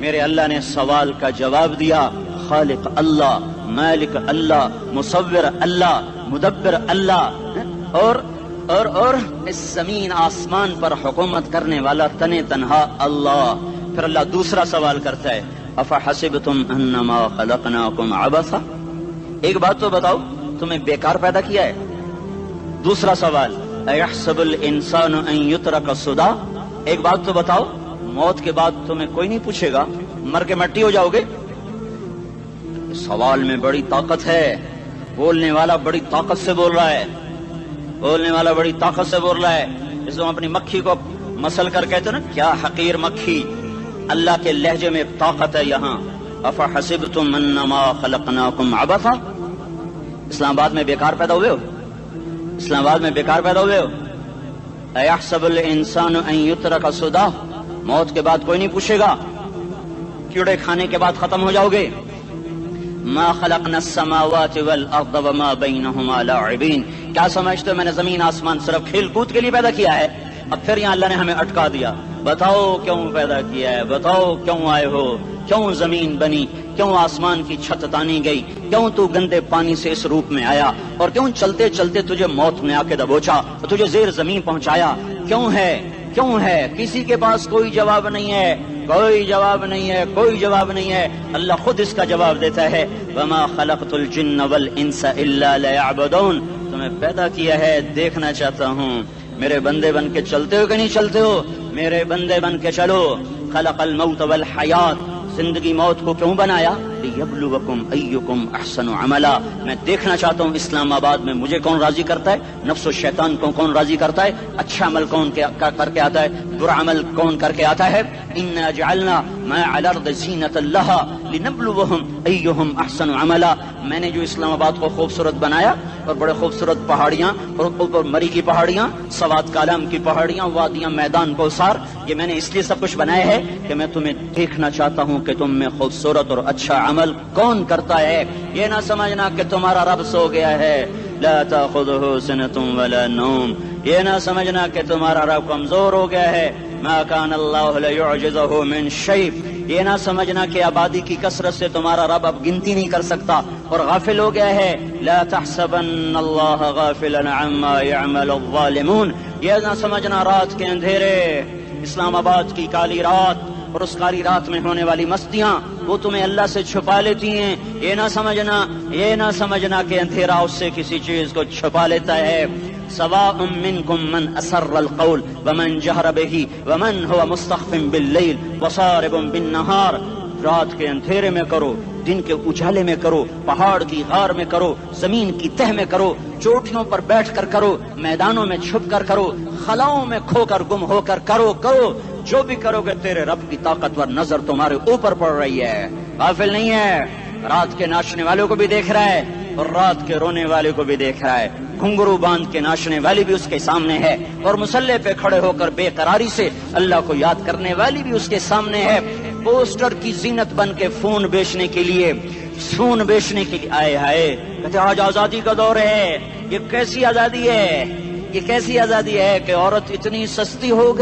میرے اللہ نے سوال کا جواب دیا، خالق اللہ، مالک اللہ، مصور اللہ، مدبر اللہ، اور اس زمین آسمان پر حکومت کرنے والا تنے تنہا اللہ۔ پھر اللہ دوسرا سوال کرتا ہے، افحسبتم انما خلقناکم عبثا، ایک بات تو بتاؤ تمہیں بیکار پیدا کیا ہے؟ دوسرا سوال، ایحسب الانسان ان یترک سدی، ایک بات تو بتاؤ موت کے بعد تمہیں کوئی نہیں پوچھے گا، مر کے مٹی ہو جاؤ گے؟ سوال میں بڑی طاقت ہے، بولنے والا بڑی طاقت سے بول رہا ہے، بولنے والا بڑی طاقت سے بول رہا ہے، جس کو اپنی مکھی کو مسل کر کہتے نا کیا حقیر مکھی، اللہ کے لہجے میں طاقت ہے یہاں۔ افحسبتم انما خلقناکم عبثا، اسلام آباد میں بیکار پیدا ہوئے ہو؟ اسلام آباد میں بیکار پیدا ہوئے ہو؟ ایحسب الانسان ان یترک سدی، موت کے بعد کوئی نہیں پوچھے گا، کیڑے کھانے کے بعد ختم ہو جاؤ گے۔ ما خلقنا السماوات والارض وما بینہما لاعبین، کیا سمجھتے ہو میں نے زمین آسمان صرف کھیل کود کے لیے پیدا کیا ہے؟ اب پھر یہاں اللہ نے ہمیں اٹکا دیا، بتاؤ کیوں پیدا کیا ہے، بتاؤ کیوں آئے ہو، کیوں زمین بنی، کیوں آسمان کی چھت تانی گئی، کیوں تو گندے پانی سے اس روپ میں آیا، اور کیوں چلتے چلتے تجھے موت نے آ کے دبوچا اور تجھے زیر زمین پہنچایا، کیوں ہے، کیوں ہے؟ کسی کے پاس کوئی جواب نہیں ہے، کوئی جواب نہیں ہے، کوئی جواب نہیں ہے، اللہ خود اس کا جواب دیتا ہے، وما خلقت الجن والانس الا لیعبدون، تمہیں پیدا کیا ہے دیکھنا چاہتا ہوں، میرے بندے بن کے چلتے ہو کہ نہیں چلتے ہو؟ میرے بندے بن کے چلو۔ خلق الموت والحیات، زندگی موت کو کیوں بنایا؟ لیبلوکم ایکم احسن عملا، میں دیکھنا چاہتا ہوں اسلام آباد میں مجھے کون راضی کرتا ہے، نفس و شیطان کو کون راضی کرتا ہے، اچھا عمل کون کر کے آتا ہے، برا عمل کون کر کے آتا ہے۔ انا جعلنا ما علی الارض زینۃ لہا لنبلوہم ایہم احسن عملا، میں نے جو اسلام آباد کو خوبصورت بنایا اور بڑے خوبصورت پہاڑیاں اور اوپر مری کی پہاڑیاں، سوات کالام کی پہاڑیاں، وادیاں، میدان کوثر، یہ میں نے اس لیے سب کچھ بنایا ہے کہ میں تمہیں دیکھنا چاہتا ہوں کہ تم میں خوبصورت اور اچھا عمل کون کرتا ہے۔ یہ نہ سمجھنا کہ تمہارا رب سو گیا ہے، لا تاخذہ سنۃ ولا نوم، یہ نہ سمجھنا کہ تمہارا رب کمزور ہو گیا ہے، ما کان اللہ لیعجزہ من شیء، یہ نہ سمجھنا کہ آبادی کی کثرت سے تمہارا رب اب گنتی نہیں کر سکتا اور غافل ہو گیا ہے، لا تحسبن اللہ غافلا عما يعمل الظالمون، یہ نہ سمجھنا رات کے اندھیرے، اسلام آباد کی کالی رات اور اس کالی رات میں ہونے والی مستیاں وہ تمہیں اللہ سے چھپا لیتی ہیں، یہ نہ سمجھنا کہ اندھیرا اس سے کسی چیز کو چھپا لیتا ہے۔ سواء منکم من اسر القول ومن جہر بہ ومن هو مستخف باللیل وصارب بالنہار، رات کے اندھیرے میں کرو، دن کے اجالے میں کرو، پہاڑ کی غار میں کرو، زمین کی تہ میں کرو، چوٹیوں پر بیٹھ کر کرو، میدانوں میں چھپ کر کرو، خلاؤں میں کھو کر گم ہو کر کرو، جو بھی کرو گے تیرے رب کی طاقتور نظر تمہارے اوپر پڑ رہی ہے، غافل نہیں ہے، رات کے ناچنے والوں کو بھی دیکھ رہا ہے اور رات کے رونے والے کو بھی دیکھ رہا ہے، گھنگرو باندھ کے ناچنے والی بھی اس کے سامنے ہے اور مسلح پہ کھڑے ہو کر بے قراری سے اللہ کو یاد کرنے والی بھی اس کے سامنے ہے۔ پوسٹر کی زینت بن کے فون بیچنے کے لیے آئے ہائے، کہتے آج آزادی کا دور ہے، یہ کیسی آزادی ہے، یہ کیسی آزادی ہے کہ عورت اتنی سستی ہو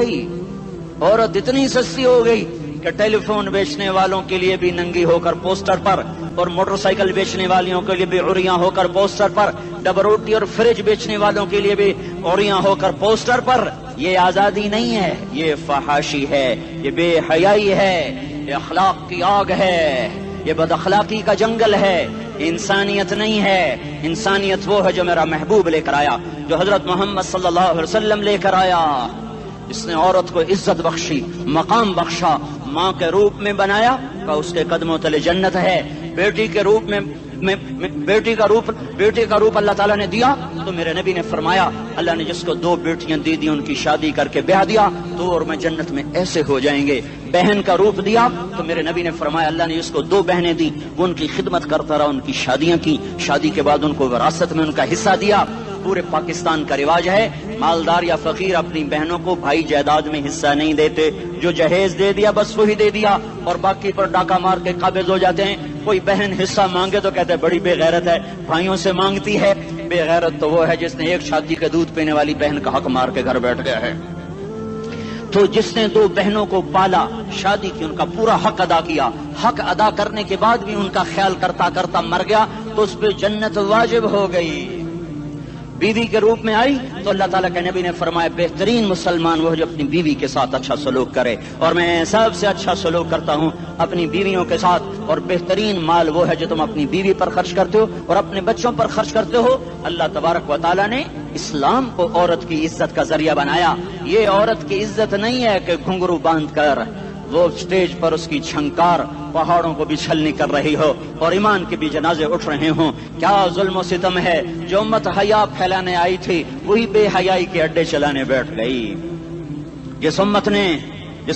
گئی کہ ٹیلی فون بیچنے والوں کے لیے بھی ننگی ہو کر پوسٹر پر، اور موٹر سائیکل بیچنے والوں کے لیے بھی عریاں ہو کر پوسٹر پر، ڈبل روٹی اور فریج بیچنے والوں کے لیے بھی عریاں ہو کر پوسٹر پر۔ یہ آزادی نہیں ہے، یہ فحاشی ہے، یہ بے حیائی ہے، یہ اخلاق کی آگ ہے، یہ بد اخلاقی کا جنگل ہے، انسانیت نہیں ہے۔ انسانیت وہ ہے جو میرا محبوب لے کر آیا، جو حضرت محمد صلی اللہ علیہ وسلم لے کر آیا، جس نے عورت کو عزت بخشی، مقام بخشا، ماں کے روپ میں بنایا کہ اس کے قدموں تلے جنت ہے، بیٹی کے روپ میں بیٹی کا روپ اللہ تعالیٰ نے دیا تو میرے نبی نے فرمایا اللہ نے جس کو 2 بیٹیاں دی ان کی شادی کر کے بیاہ دیا تو اور میں جنت میں ایسے ہو جائیں گے۔ بہن کا روپ دیا تو میرے نبی نے فرمایا اللہ نے جس کو 2 بہنیں دی وہ ان کی خدمت کرتا رہا، ان کی شادیاں کی، شادی کے بعد ان کو وراثت میں ان کا حصہ دیا۔ پورے پاکستان کا رواج ہے مالدار یا فقیر اپنی بہنوں کو بھائی جائیداد میں حصہ نہیں دیتے، جو جہیز دے دیا بس وہی دے دیا اور باقی پر ڈاکہ مار کے قابض ہو جاتے ہیں۔ کوئی بہن حصہ مانگے تو کہتے ہیں بڑی بے غیرت ہے، بھائیوں سے مانگتی ہے۔ بے غیرت تو وہ ہے جس نے ایک چھاتی کے دودھ پینے والی بہن کا حق مار کے گھر بیٹھ گیا ہے۔ تو جس نے دو بہنوں کو پالا، شادی کی، ان کا پورا حق ادا کیا، حق ادا کرنے کے بعد بھی ان کا خیال کرتا کرتا مر گیا تو اس پہ جنت واجب ہو گئی۔ بیوی کے روپ میں آئی تو اللہ تعالیٰ کے نبی نے فرمایا بہترین مسلمان وہ جو اپنی بیوی کے ساتھ اچھا سلوک کرے، اور میں سب سے اچھا سلوک کرتا ہوں اپنی بیویوں کے ساتھ، اور بہترین مال وہ ہے جو تم اپنی بیوی پر خرچ کرتے ہو اور اپنے بچوں پر خرچ کرتے ہو۔ اللہ تبارک و تعالیٰ نے اسلام کو عورت کی عزت کا ذریعہ بنایا۔ یہ عورت کی عزت نہیں ہے کہ گھنگرو باندھ کر وہ اسٹیج پر اس کی چھنکار پہاڑوں کو بھی چھلنی کر رہی ہو اور ایمان کے بھی جنازے اٹھ رہے ہوں۔ کیا ظلم و ستم ہے، جو امت حیا پھیلانے آئی تھی وہی بے حیائی کے اڈے چلانے بیٹھ گئی۔ جس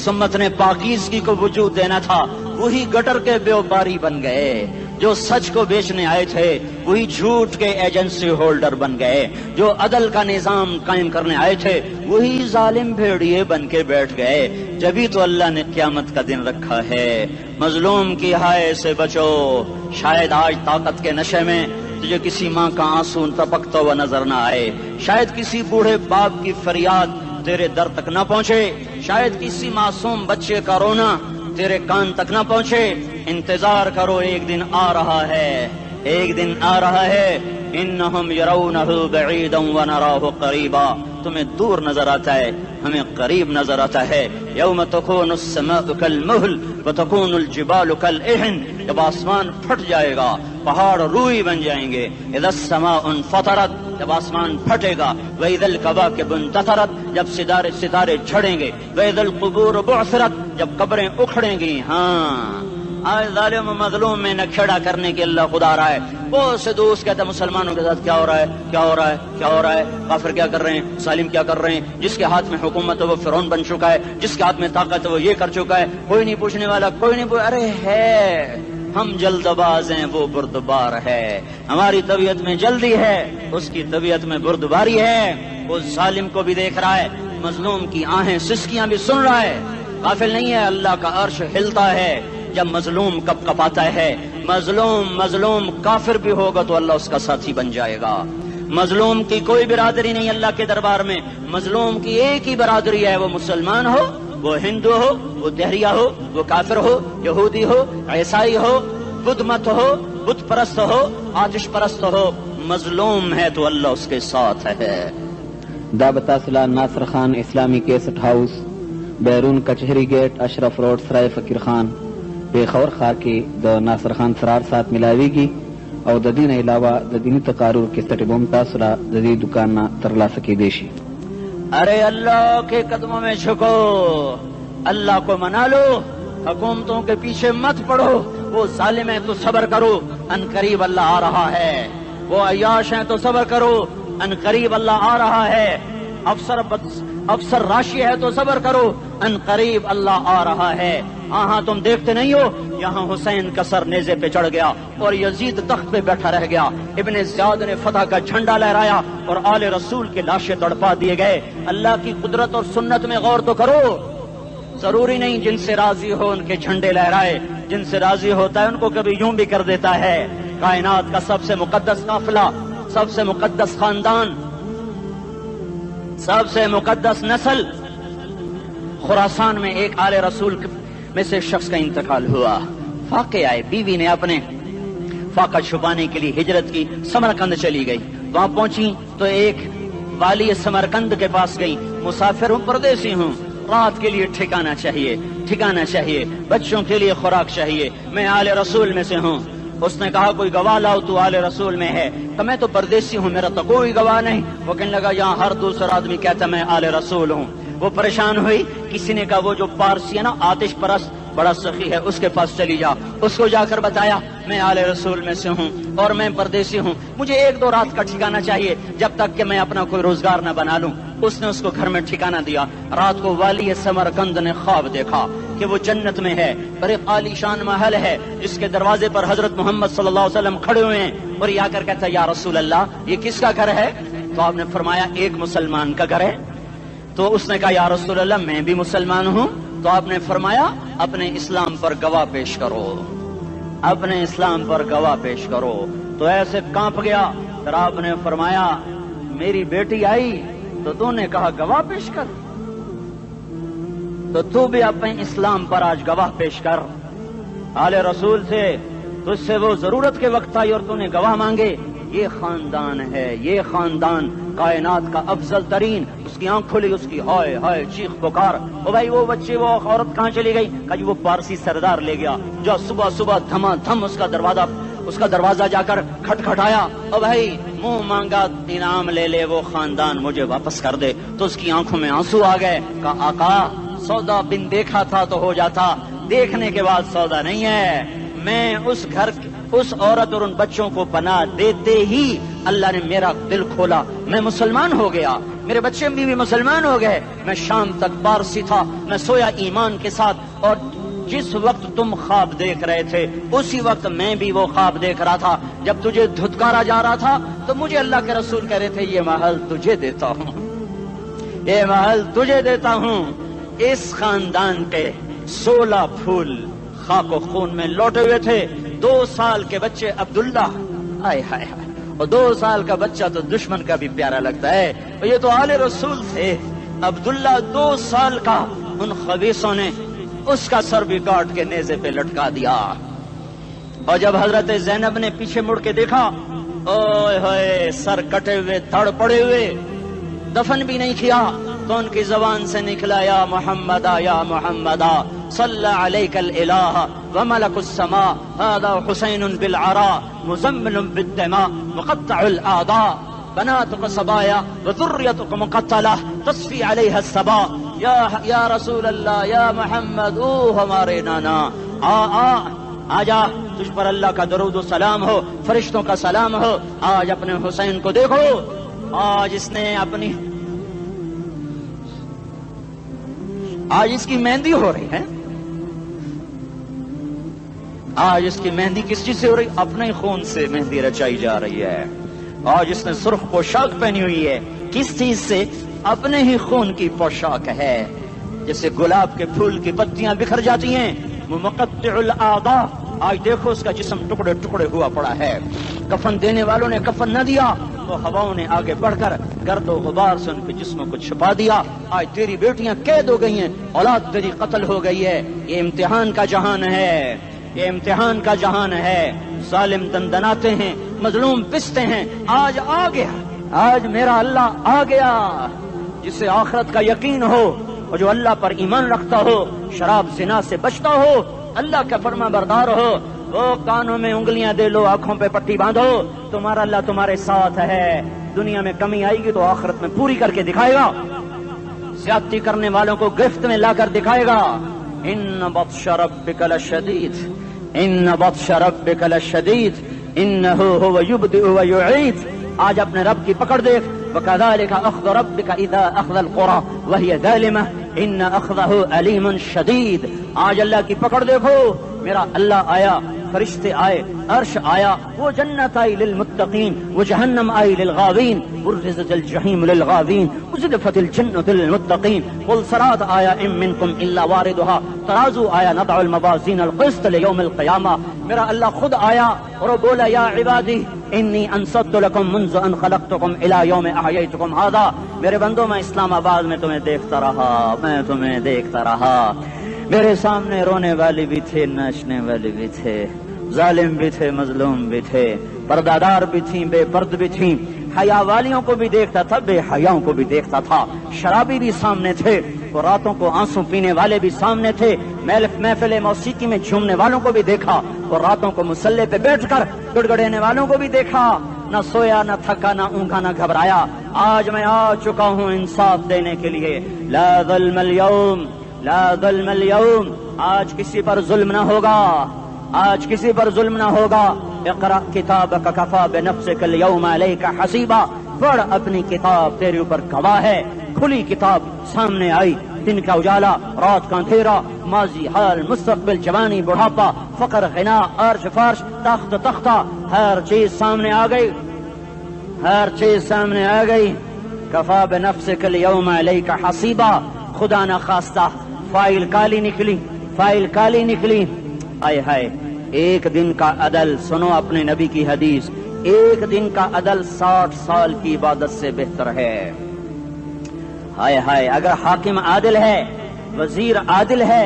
امت نے پاکیزگی کو وجود دینا تھا وہی گٹر کے بیوباری بن گئے، جو سچ کو بیچنے آئے تھے وہی جھوٹ کے ایجنسی ہولڈر بن گئے، جو عدل کا نظام قائم کرنے آئے تھے وہی ظالم بھیڑیے بن کے بیٹھ گئے۔ جبھی تو اللہ نے قیامت کا دن رکھا ہے۔ مظلوم کی ہائے سے بچو، شاید آج طاقت کے نشے میں تجھے کسی ماں کا آنسو ٹپکتا ہوا نظر نہ آئے، شاید کسی بوڑھے باپ کی فریاد تیرے در تک نہ پہنچے، شاید کسی معصوم بچے کا رونا تیرے کان تک نہ پہنچے۔ انتظار کرو، ایک دن آ رہا ہے، ایک دن آ رہا ہے۔ انہم یرونہ بعیدا ونراہ قریبا، تمہیں دور نظر آتا ہے، ہمیں قریب نظر آتا ہے۔ یوم تکون السماء کالمہل وتکون الجبال کالعہن، جب آسمان پھٹ جائے گا پہاڑ روئی بن جائیں گے۔ اذا السماء انفطرت، جب آسمان پھٹے گا۔ وَإِذَا الْكَوَاكِبُ انتَثَرَتْ، جب ستارے جھڑیں گے۔ وَإِذَا الْقُبُورُ بُعْثِرَتْ، جب قبریں اکھڑیں گی۔ ہاں آج ظالم و مظلوم میں نکھیڑا کرنے کے اللہ خدا رہا ہے۔ بہت سے دوست کہتے ہیں مسلمانوں کے ساتھ کیا ہو رہا ہے، کیا ہو رہا ہے، کیا ہو رہا ہے، کافر کیا کر رہے ہیں، ظالم کیا کر رہے ہیں، جس کے ہاتھ میں حکومت ہے وہ فرعون بن چکا ہے، جس کے ہاتھ میں طاقت ہے وہ یہ کر چکا ہے، کوئی نہیں پوچھنے والا، کوئی نہیں ارے ہے، ہم جلد باز ہیں وہ بردبار ہے، ہماری طبیعت میں جلدی ہے اس کی طبیعت میں بردباری ہے۔ وہ ظالم کو بھی دیکھ رہا ہے، مظلوم کی آہیں سسکیاں بھی سن رہا ہے، غافل نہیں ہے۔ اللہ کا عرش ہلتا ہے جب مظلوم کپ کپاتا ہے۔ مظلوم کافر بھی ہوگا تو اللہ اس کا ساتھی بن جائے گا۔ مظلوم کی کوئی برادری نہیں اللہ کے دربار میں، مظلوم کی ایک ہی برادری ہے، وہ مسلمان ہو، وہ ہندو ہو، وہ دہریہ ہو، وہ کافر ہو، یہودی ہو، عیسائی ہو، بدھ مت ہو، بت پرست ہو، آتش پرست ہو، مظلوم ہے تو اللہ اس کے ساتھ ہے۔ دا بتاصلہ ناصر خان اسلامی کیسٹ ہاؤس، بیرون کچہری گیٹ، اشرف روڈ، سرائے فقیر خان، پیښور ښار کې د ناصر خان سرار سات ملاویږي او د دې نه علاوه د دیني تقارر کیسټ به هم تاسو را د دې دکان نه ترلاسه کیدی شي۔ ارے اللہ کے قدموں میں جھکو، اللہ کو منا لو، حکومتوں کے پیچھے مت پڑو، وہ ظالم ہیں تو صبر کرو، ان قریب اللہ آ رہا ہے، وہ عیاش ہیں تو صبر کرو، ان قریب اللہ آ رہا ہے، افسر راشی ہے تو صبر کرو، ان قریب اللہ آ رہا ہے۔ ہاں تم دیکھتے نہیں ہو، یہاں حسین کا سر نیزے پہ چڑھ گیا اور یزید تخت پہ بیٹھا رہ گیا، ابن زیاد نے فتح کا جھنڈا لہرایا اور آل رسول کے لاشیں تڑپا دیے گئے۔ اللہ کی قدرت اور سنت میں غور تو کرو، ضروری نہیں جن سے راضی ہو ان کے جھنڈے لہرائے، جن سے راضی ہوتا ہے ان کو کبھی یوں بھی کر دیتا ہے۔ کائنات کا سب سے مقدس قافلہ، سب سے مقدس خاندان، سب سے مقدس نسل، خراسان میں ایک آل رسول میں سے شخص کا انتقال ہوا، فاقے آئے، بیوی نے اپنے فاقہ چھپانے کے لیے ہجرت کی، سمرقند چلی گئی، وہاں پہنچی تو ایک والی سمرقند کے پاس گئی، مسافر ہوں، پردیسی ہوں، رات کے لیے ٹھکانہ چاہیے، بچوں کے لیے خوراک چاہیے، میں آل رسول میں سے ہوں۔ اس نے کہا کوئی گواہ لاؤ تو آل رسول میں ہے، تو میں تو پردیسی ہوں، میرا تو کوئی گواہ نہیں۔ وہ کہنے لگا یہاں ہر دوسرا آدمی کہتا میں آل رسول ہوں۔ وہ پریشان ہوئی، کسی نے کہا وہ جو پارسی ہے نا آتش پرست بڑا سخی ہے اس کے پاس چلی جا، اس کو جا کر بتایا میں آل رسول میں سے ہوں اور میں پردیسی ہوں، مجھے ایک دو رات کا ٹھکانہ چاہیے جب تک کہ میں اپنا کوئی روزگار نہ بنا لوں۔ اس نے اس کو گھر میں ٹھکانہ دیا۔ رات کو والی سمرقند نے خواب دیکھا کہ وہ جنت میں ہے، بڑے عالی شان محل ہے جس کے دروازے پر حضرت محمد صلی اللہ علیہ وسلم کھڑے ہوئے ہیں، اور یہ آ کر کہتا ہے یا رسول اللہ یہ کس کا گھر ہے؟ تو آپ نے فرمایا ایک مسلمان کا گھر ہے۔ تو اس نے کہا یا رسول اللہ میں بھی مسلمان ہوں۔ تو آپ نے فرمایا اپنے اسلام پر گواہ پیش کرو، اپنے اسلام پر گواہ پیش کرو۔ تو ایسے کانپ گیا، پھر آپ نے فرمایا میری بیٹی آئی تو تو نے کہا گواہ پیش کر، تو تو بھی اپنے اسلام پر آج گواہ پیش کر. آل رسول سے تجھ سے وہ ضرورت کے وقت آئی اور تو نے گواہ مانگے. یہ خاندان ہے، یہ خاندان کائنات کا افضل ترین. اس کی آنکھ کھلی، اس کی ہائے ہائے چیخ پکار. او بھائی وہ بچے وہ عورت کہاں چلی گئی؟ کہ وہ پارسی سردار لے گیا جو صبح صبح دھما دھم اس کا دروازہ جا کر کھٹکھٹایا. او بھائی منہ مانگا انعام لے لے، وہ خاندان مجھے واپس کر دے. تو اس کی آنکھوں میں آنسو آ گئے. کہا آقا سودا بن دیکھا تھا تو ہو جاتا، دیکھنے کے بعد سودا نہیں ہے. میں اس گھر اس عورت اور ان بچوں کو پناہ دیتے ہی اللہ نے میرا دل کھولا، میں مسلمان ہو گیا، میرے بچے بھی مسلمان ہو گئے. میں شام تک پارسی تھا، میں سویا ایمان کے ساتھ، اور جس وقت تم خواب دیکھ رہے تھے اسی وقت میں بھی وہ خواب دیکھ رہا تھا. جب تجھے دھتکارا جا رہا تھا تو مجھے اللہ کے رسول کہہ رہے تھے یہ محل تجھے دیتا ہوں، یہ محل تجھے دیتا ہوں. اس خاندان کے 16 پھول خاک و خون میں لوٹے ہوئے تھے. 2 سال کے بچے عبداللہ، ہائے ہائے ہائے، اور 2 سال کا بچہ تو دشمن کا بھی پیارا لگتا ہے. یہ تو آل رسول تھے. عبداللہ 2 سال کا، ان خبیثوں نے اس کا سر بھی کاٹ کے نیزے پہ لٹکا دیا. اور جب حضرت زینب نے پیچھے مڑ کے دیکھا، اوئے ہوئے سر کٹے ہوئے تھڑ پڑے ہوئے، دفن بھی نہیں کیا، تو ان کی زبان سے نکلا یا محمدہ یا محمدہ صلی علیک الالہ وملک السماء هذا حسین بالعراء مزمل بالدماء مقطع الاعضاء بناتك صبايا وذريتك مقتلة تصفي عليها الصبا. یا رسول اللہ، یا محمد، او ہمارے نانا، آ جا، تجھ پر اللہ کا درود و سلام ہو، فرشتوں کا سلام ہو. آج اپنے حسین کو دیکھو، آج اس نے آج اس کی مہندی ہو رہی ہے. آج اس کی مہندی کس چیز سے ہو رہی؟ اپنے خون سے مہندی رچائی جا رہی ہے. آج اس نے سرخ پوشاک پہنی ہوئی ہے، کس چیز سے؟ اپنے ہی خون کی پوشاک ہے. جیسے گلاب کے پھول کی پتیاں بکھر جاتی ہیں، وہ مقطع الاعضاء. آج دیکھو اس کا جسم ٹکڑے ٹکڑے ہوا پڑا ہے. کفن دینے والوں نے کفن نہ دیا تو ہواؤں نے آگے بڑھ کر گرد و غبار سے ان کے جسموں کو چھپا دیا. آج تیری بیٹیاں قید ہو گئی ہیں، اولاد تیری قتل ہو گئی ہے. یہ امتحان کا جہان ہے، یہ امتحان کا جہان ہے. ظالم دندناتے ہیں، مظلوم پستے ہیں. آج آ گیا، آج میرا اللہ آ گیا. جسے آخرت کا یقین ہو اور جو اللہ پر ایمان رکھتا ہو، شراب زنا سے بچتا ہو، اللہ کا فرما بردار ہو، وہ کانوں میں انگلیاں دے لو، آنکھوں پہ پٹی باندھو، تمہارا اللہ تمہارے ساتھ ہے. دنیا میں کمی آئے گی تو آخرت میں پوری کر کے دکھائے گا. زیادتی کرنے والوں کو گرفت میں لا کر دکھائے گا. ان بطش ربک لشدید، ان بطش ربک لشدید انہ هو یبدئ ویعید. آج اپنے رب کی پکڑ دیکھ. وکذالک اخذ ربک اذا اخذ القرى وهي ظالمہ ان اخذہ علیم شدید. آج اللہ کی پکڑ دیکھو. میرا اللہ آیا، فرشتے آئے، عرش آیا، وہ جنت آئی للمتقین، وہ جہنم آئی للغاوین، برزت الجحیم للغاوین، ازلفت الجنت للمتقین. قل صراط آیا ام منکم الا واردها، ترازو آیا نضع الموازین القسط لیوم القیامہ. میرا اللہ خود آیا اور وہ بولا یا عبادی انی انصت لکم منذ ان خلقتکم الى یوم احییتکم هذا. میرے بندوں، میں اسلام آباد میں تمہیں دیکھتا رہا، میں تمہیں دیکھتا رہا. میرے سامنے رونے والے بھی تھے، ناچنے والے بھی تھے، ظالم بھی تھے، مظلوم بھی تھے، پردادار بھی تھیں، بے پرد بھی تھیں. حیا والیوں کو بھی دیکھتا تھا، بے حیاؤں کو بھی دیکھتا تھا. شرابی بھی سامنے تھے اور راتوں کو آنسو پینے والے بھی سامنے تھے. محفل موسیقی میں جھومنے والوں کو بھی دیکھا اور راتوں کو مسلح پہ بیٹھ کر گڑگڑانے والوں کو بھی دیکھا. نہ سویا، نہ تھکا، نہ اونگا، نہ گھبرایا. آج میں آ چکا ہوں انصاف دینے کے لیے. لا ظلم اليوم، لا ظلم اليوم. آج کسی پر ظلم نہ ہوگا، آج کسی پر ظلم نہ ہوگا. اقرأ کتابک کفا بنفسک اليوم علیک حسیبا. پڑھ اپنی کتاب، تیرے اوپر گواہ ہے. کھلی کتاب سامنے آئی. دن کا اجالا، رات کا اندھیرا، ماضی، حال، مستقبل، جوانی، بڑھاپا، فقر، غنا، عرش، فرش، تخت، تختہ، ہر چیز سامنے آ گئی، ہر چیز سامنے آ گئی. کفا بنفسک اليوم علیک حسیبا. خدا نہ خواستہ فائل کالی نکلی، فائل کالی نکلی. آئے ہائے، ایک دن کا عدل، سنو اپنے نبی کی حدیث، ایک دن کا عدل 60 سال کی عبادت سے بہتر ہے. ہائے ہائے، اگر حاکم عادل ہے وزیر عادل ہے،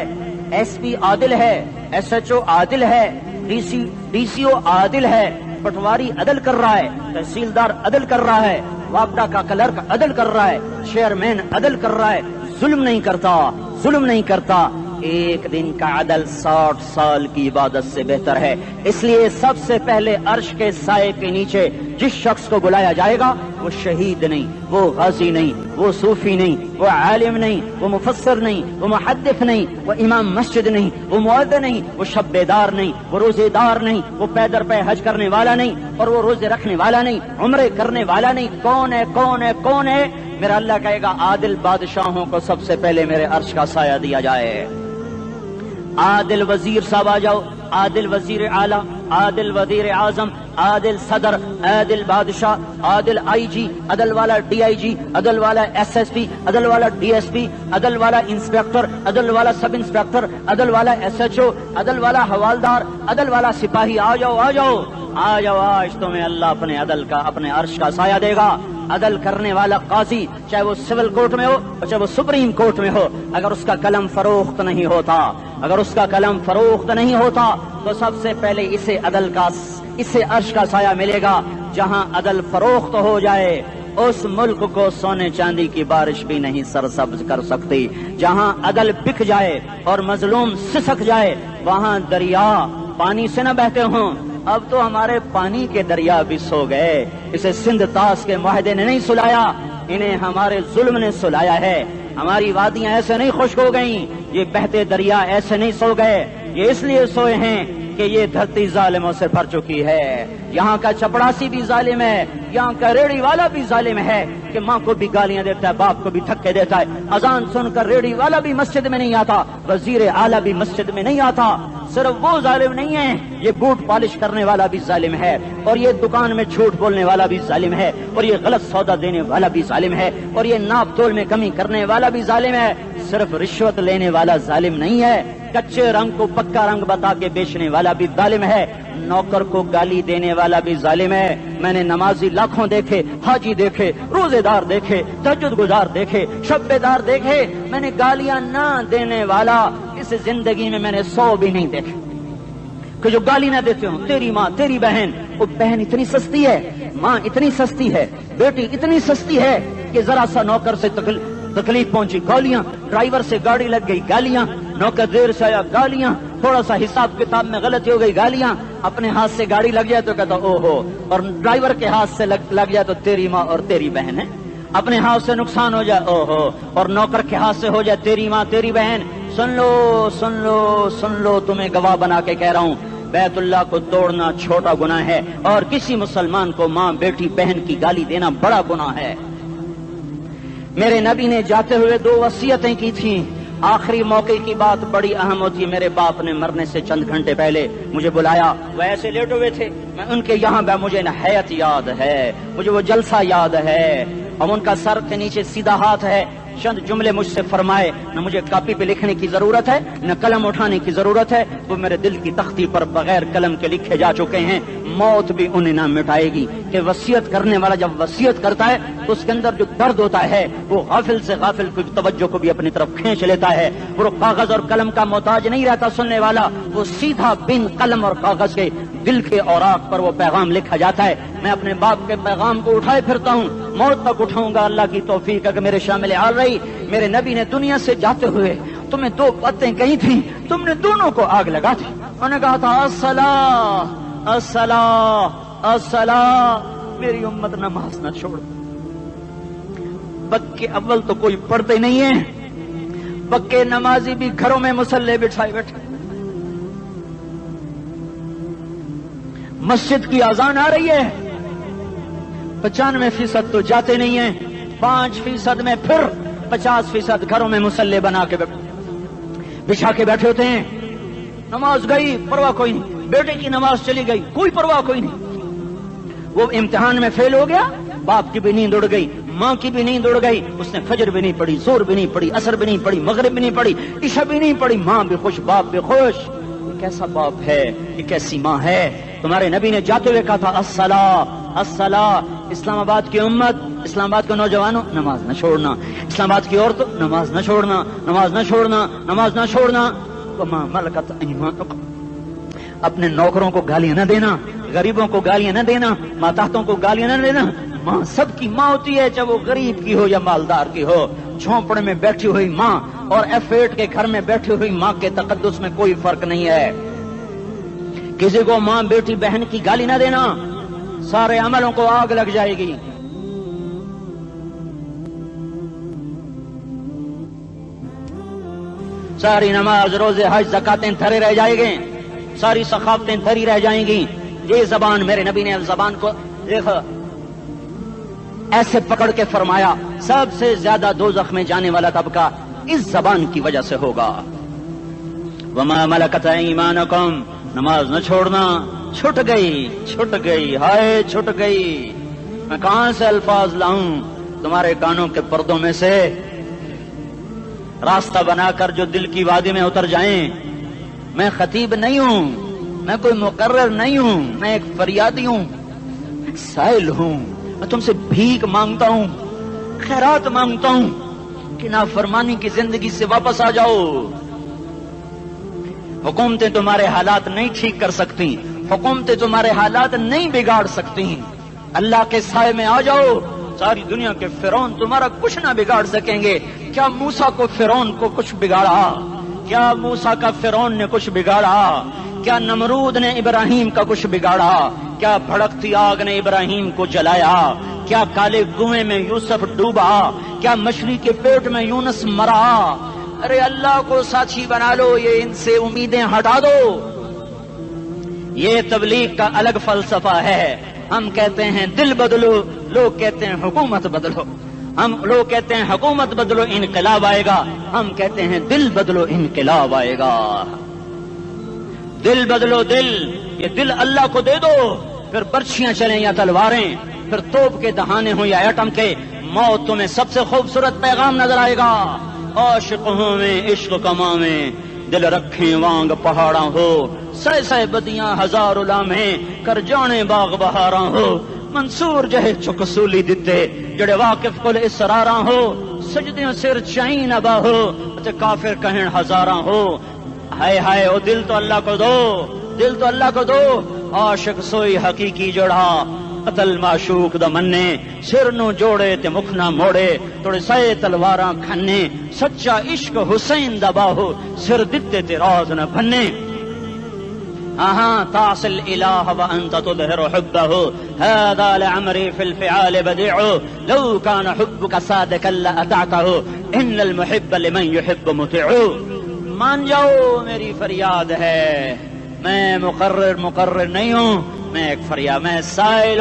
ایس پی عادل ہے، ایس ایچ او عادل ہے، ڈی سی او عادل ہے، پٹواری عدل کر رہا ہے، تحصیلدار عدل کر رہا ہے، وابڈا کا کلرک عدل کر رہا ہے، چیئرمین عدل کر رہا ہے، ظلم نہیں کرتا، ظلم نہیں کرتا۔ ایک دن کا عدل 60 سال کی عبادت سے بہتر ہے۔ اس لیے سب سے پہلے عرش کے سائے کے نیچے جس شخص کو بلایا جائے گا وہ شہید نہیں، وہ غازی نہیں، وہ صوفی نہیں، وہ عالم نہیں، وہ مفسر نہیں، وہ محدث نہیں، وہ امام مسجد نہیں، وہ مؤذن نہیں، وہ شب بیدار نہیں، وہ روزے دار نہیں، وہ پیدر پہ حج کرنے والا نہیں، اور وہ روزے رکھنے والا نہیں، عمرے کرنے والا نہیں۔ کون ہے؟ کون ہے؟ کون ہے؟ میرا اللہ کہے گا عادل بادشاہوں کو سب سے پہلے میرے عرش کا سایہ دیا جائے۔ عادل وزیر صاحب آ جاؤ، عادل وزیر اعلیٰ، عادل وزیر اعظم، عادل صدر، عادل بادشاہ، عادل آئی جی، عدل والا ڈی آئی جی، عدل والا ایس ایس پی، عدل والا ڈی ایس پی، عدل والا انسپیکٹر، عدل والا سب انسپیکٹر، عدل والا ایس ایچ او، عدل والا حوالدار، عدل والا سپاہی۔ آ جاؤ آ جاؤ آ جاؤ، آج تمہیں اللہ اپنے عدل کا، اپنے عرش کا سایہ دے گا۔ عدل کرنے والا قاضی، چاہے وہ سول کورٹ میں ہو اور چاہے وہ سپریم کورٹ میں ہو، اگر اس کا قلم فروخت نہیں ہوتا، اگر اس کا قلم فروخت نہیں ہوتا تو سب سے پہلے اسے عدل کا، اسے عرش کا سایہ ملے گا۔ جہاں عدل فروخت ہو جائے اس ملک کو سونے چاندی کی بارش بھی نہیں سرسبز کر سکتی۔ جہاں عدل بک جائے اور مظلوم سسک جائے وہاں دریا پانی سے نہ بہتے ہوں۔ اب تو ہمارے پانی کے دریا بھی سو گئے، اسے سندھ طاس کے معاہدے نے نہیں سلایا، انہیں ہمارے ظلم نے سلایا ہے۔ ہماری وادیاں ایسے نہیں خشک ہو گئیں، یہ بہتے دریا ایسے نہیں سو گئے، یہ اس لیے سوئے ہیں کہ یہ دھرتی ظالموں سے بھر چکی ہے۔ یہاں کا چپڑاسی بھی ظالم ہے، یہاں کا ریڑھی والا بھی ظالم ہے کہ ماں کو بھی گالیاں دیتا ہے، باپ کو بھی دھکے دیتا ہے۔ اذان سن کر ریڑھی والا بھی مسجد میں نہیں آتا، وزیر اعلیٰ بھی مسجد میں نہیں آتا۔ صرف وہ ظالم نہیں ہے، یہ بوٹ پالش کرنے والا بھی ظالم ہے، اور یہ دکان میں جھوٹ بولنے والا بھی ظالم ہے، اور یہ غلط سودا دینے والا بھی ظالم ہے، اور یہ ناپ تول میں کمی کرنے والا بھی ظالم ہے۔ صرف رشوت لینے والا ظالم نہیں ہے، کچے رنگ کو پکا رنگ بتا کے بیچنے والا بھی ظالم ہے، نوکر کو گالی دینے والا بھی ظالم ہے۔ میں نے نمازی لاکھوں دیکھے، حاجی دیکھے، روزے دار دیکھے، تہجد گزار دیکھے، شب بیدار دیکھے، میں نے گالیاں نہ دینے والا اس زندگی میں میں نے 100 بھی نہیں دیکھے کہ جو گالی نہ دیتے ہوں۔ تیری ماں، تیری بہن، وہ بہن اتنی سستی ہے، ماں اتنی سستی ہے، بیٹی اتنی سستی ہے کہ ذرا سا نوکر سے تکلیف پہنچی گالیاں، ڈرائیور سے گاڑی لگ گئی گالیاں، نوکر دیر سے آیا گالیاں، تھوڑا سا حساب کتاب میں غلطی ہو گئی گالیاں، اپنے ہاتھ سے گاڑی لگ جائے تو کہتا او ہو، اور ڈرائیور کے ہاتھ سے لگ جائے تو تیری ماں اور تیری بہن ہے، اپنے ہاتھ سے نقصان ہو جائے او ہو، اور نوکر کے ہاتھ سے ہو جائے تیری ماں تیری بہن۔ سن لو سن لو سن لو، تمہیں گواہ بنا کے کہہ رہا ہوں، بیت اللہ کو توڑنا چھوٹا گناہ ہے اور کسی مسلمان کو ماں بیٹی بہن کی گالی دینا بڑا گناہ ہے۔ میرے نبی نے جاتے ہوئے 2 وصیتیں کی تھیں، آخری موقع کی بات بڑی اہم ہوتی ہے۔ میرے باپ نے مرنے سے چند گھنٹے پہلے مجھے بلایا، وہ ایسے لیٹے ہوئے تھے، میں ان کے یہاں مجھے نہایت یاد ہے، مجھے وہ جلسہ یاد ہے، اور ان کا سر کے نیچے سیدھا ہاتھ ہے۔ چند جملے مجھ سے فرمائے، نہ مجھے کاپی پہ لکھنے کی ضرورت ہے نہ قلم اٹھانے کی ضرورت ہے، وہ میرے دل کی تختی پر بغیر قلم کے لکھے جا چکے ہیں، موت بھی انہیں نہ مٹائے گی۔ کہ وصیت کرنے والا جب وصیت کرتا ہے تو اس کے اندر جو درد ہوتا ہے وہ غافل سے غافل کی توجہ کو بھی اپنی طرف کھینچ لیتا ہے، وہ کاغذ اور قلم کا محتاج نہیں رہتا سننے والا، وہ سیدھا بن قلم اور کاغذ کے دل کے اوراق پر وہ پیغام لکھا جاتا ہے۔ میں اپنے باپ کے پیغام کو اٹھائے پھرتا ہوں، موت تک اٹھاؤں گا، اللہ کی توفیق ہے کہ میرے شامل حال رہی۔ میرے نبی نے دنیا سے جاتے ہوئے تمہیں 2 باتیں کہی تھیں، تم نے دونوں کو آگ لگا دی۔ انہوں نے کہا تھا الصلاۃ الصلاۃ الصلاۃ، میری امت نماز نہ چھوڑ۔ پکے اول تو کوئی پڑھتے نہیں ہے، پکے نمازی بھی گھروں میں مصلے بٹھائے بیٹھے، مسجد کی اذان آ رہی ہے، 95% تو جاتے نہیں ہیں، 5% میں پھر 50% گھروں میں مصلے بنا کے بچھا کے بیٹھے ہوتے ہیں۔ نماز گئی پرواہ کوئی نہیں، بیٹے کی نماز چلی گئی کوئی پرواہ کوئی نہیں، وہ امتحان میں فیل ہو گیا، باپ کی بھی نیند اڑ گئی، ماں کی بھی نیند اڑ گئی، اس نے فجر بھی نہیں پڑھی، ظہر بھی نہیں پڑھی، عصر بھی نہیں پڑھی، مغرب بھی نہیں پڑھی، عشاء بھی نہیں پڑھی، ماں بھی خوش باپ بھی خوش۔ یہ کیسا باپ ہے، یہ کیسی ماں ہے؟ تمہارے نبی نے جاتے ہوئے کہا تھا الصلاۃ الصلاۃ۔ اسلام آباد کی امت، اسلام آباد کے نوجوانوں، نماز نہ چھوڑنا۔ اسلام کی عورت نماز نہ چھوڑنا، نماز نہ چھوڑنا، نماز نہ چھوڑنا۔ وما ملکت ایمانکم، اپنے نوکروں کو گالیاں نہ دینا، غریبوں کو گالیاں نہ دینا، ماتحتوں کو گالیاں نہ دینا۔ ماں سب کی ماں ہوتی ہے، چاہے وہ غریب کی ہو یا مالدار کی ہو۔ جھونپڑے میں بیٹھی ہوئی ماں اور F8 کے گھر میں بیٹھی ہوئی ماں کے تقدس میں کوئی فرق نہیں ہے۔ کسی کو ماں بیٹی بہن کی گالی نہ دینا، سارے عملوں کو آگ لگ جائے گی۔ ساری نماز، روزے، حج، زکاتیں دھرے رہ جائیں گے، ساری ثقافتیں دھری رہ جائیں گی۔ یہ زبان، میرے نبی نے زبان کو دیکھا ایسے پکڑ کے فرمایا سب سے زیادہ دوزخ میں جانے والا طبقہ اس زبان کی وجہ سے ہوگا۔ وما ملکت ایمانکم، نماز نہ چھوڑنا۔ چھٹ گئی، ہائے چھٹ گئی۔ میں کہاں سے الفاظ لاؤں تمہارے کانوں کے پردوں میں سے، راستہ بنا کر جو دل کی وادی میں اتر جائیں۔ میں خطیب نہیں ہوں، میں کوئی مقرر نہیں ہوں، میں ایک فریادی ہوں، ایک سائل ہوں۔ میں تم سے بھیک مانگتا ہوں، خیرات مانگتا ہوں کہ نافرمانی کی زندگی سے واپس آ جاؤ۔ حکومتیں تمہارے حالات نہیں ٹھیک کر سکتی، حکومتیں تمہارے حالات نہیں بگاڑ سکتی۔ اللہ کے سائے میں آ جاؤ، ساری دنیا کے فرعون تمہارا کچھ نہ بگاڑ سکیں گے۔ کیا موسیٰ کو فرعون کو کچھ بگاڑا؟ کیا موسیٰ کا فرعون نے کچھ بگاڑا؟ کیا نمرود نے ابراہیم کا کچھ بگاڑا؟ کیا بھڑکتی آگ نے ابراہیم کو جلایا؟ کیا کالے کنویں میں یوسف ڈوبا؟ کیا مچھلی کے پیٹ میں یونس مرا؟ ارے اللہ کو ساتھی بنا لو، یہ ان سے امیدیں ہٹا دو۔ یہ تبلیغ کا الگ فلسفہ ہے۔ ہم کہتے ہیں دل بدلو، لوگ کہتے ہیں حکومت بدلو۔ لوگ کہتے ہیں حکومت بدلو انقلاب آئے گا، ہم کہتے ہیں دل بدلو انقلاب آئے گا۔ دل بدلو، یہ دل اللہ کو دے دو، پھر برچیاں چلیں یا تلواریں، پھر توپ کے دہانے ہوں یا ایٹم کے، موت تمہیں سب سے خوبصورت پیغام نظر آئے گا۔ عاشق ہوں میں عشق کما میں، دل رکھیں وانگ پہاڑاں ہو، سہ بدیاں ہزار لامہیں، کر جانے باغ بہاراں ہو۔ منصور جہے چکسولی دتے، جڑے واقف کل اسراراں ہو، سجدیوں سر چائیں ابا ہو، تے کافر کہیں ہزاراں ہو۔ ہائے ہائے او دل تو اللہ کو دو، دل تو اللہ کو دو۔ عاشق سوئی حقیقی جڑا، قتل معشوق دا مننے، سر نو جوڑے تے مکھ نہ موڑے، توڑے سائے تلواراں کھنے، سچا عشق حسین دا باہو، سر دتے تے راز نہ بھنے۔ تعصي الإله وأنت تظهر حبه، هذا لعمري في الفعال بديع، لو كان حبك صادقا لأطعته، إن المحب لمن يحب مطيع۔ مان جاؤ میری فریاد ہے، میں مقرر نہیں ہوں، میں ایک فریاد، میں سائل